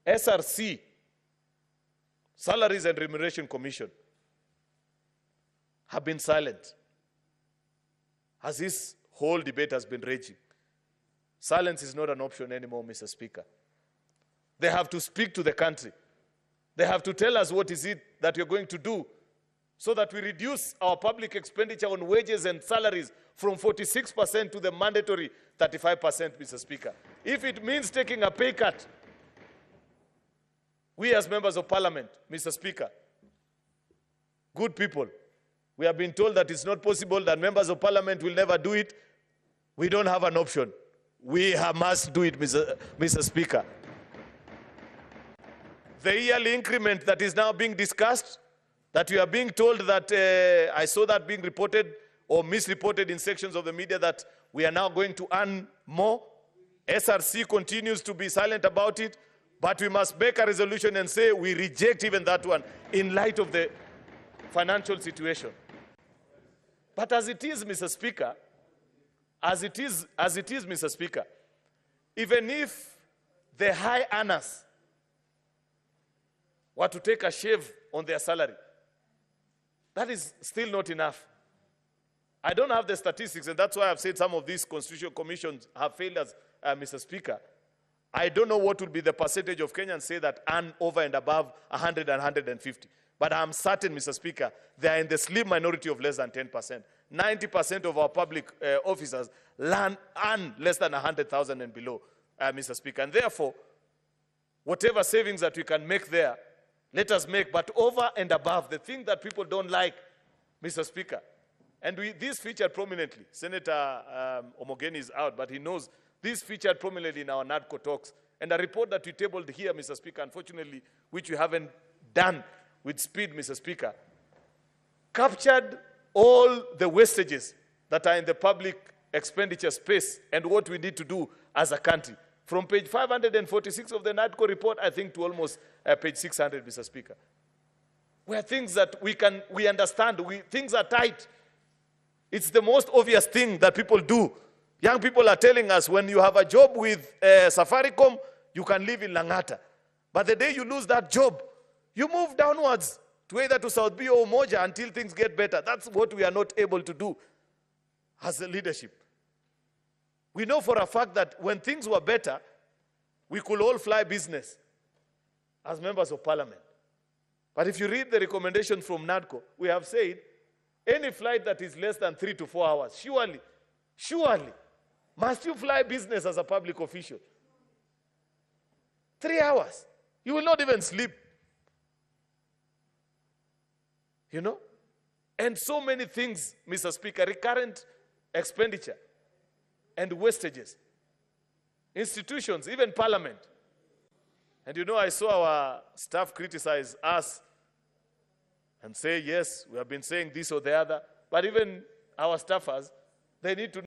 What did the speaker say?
SRC, Salaries and Remuneration Commission, have been silent as this whole debate has been raging. Silence is not an option anymore, Mr. Speaker. They have to speak to the country. They have to tell us what is it that you're going to do so that we reduce our public expenditure on wages and salaries from 46% to the mandatory 35%, Mr. Speaker. If it means taking a pay cut, we as members of parliament, Mr. Speaker, good people, we have been told that it's not possible, that members of parliament will never do it. We don't have an option. We must do it, Mr. Speaker. The yearly increment that is now being discussed, that we are being told that, I saw that being reported or misreported in sections of the media, that we are now going to earn more. SRC continues to be silent about it, but we must make a resolution and say we reject even that one in light of the financial situation. But as it is, Mr. Speaker, Mr. Speaker, even if the high earners were to take a shave on their salary, that is still not enough. I don't have the statistics, and that's why I've said some of these constitutional commissions have failed us, Mr. Speaker. I don't know what would be the percentage of Kenyans say that earn over and above 100 and 150. But I'm certain, Mr. Speaker, they are in the slim minority of less than 10%. 90% of our public officers earn less than 100,000 and below, Mr. Speaker. And therefore, whatever savings that we can make there, let us make. But over and above, the thing that people don't like, Mr. Speaker, and this featured prominently. Senator Omogeni is out, but he knows this featured prominently in our NADCO talks. And a report that we tabled here, Mr. Speaker, unfortunately, which we haven't done with speed, Mr. Speaker, captured all the wastages that are in the public expenditure space and what we need to do as a country. From page 546 of the NADCO report, I think, to almost page 600, Mr. Speaker. Where things that we understand, things are tight. It's the most obvious thing that people do. Young people are telling us when you have a job with Safaricom, you can live in Langata. But the day you lose that job, you move downwards to either to South B or Umoja until things get better. That's what we are not able to do as a leadership. We know for a fact that when things were better, we could all fly business as members of parliament. But if you read the recommendation from NADCO, we have said any flight that is less than 3 to 4 hours, surely, must you fly business as a public official? 3 hours. You will not even sleep. You know? And so many things, Mr. Speaker, recurrent expenditure and wastages. Institutions, even parliament. And you know, I saw our staff criticize us and say, yes, we have been saying this or the other, but even our staffers, they need to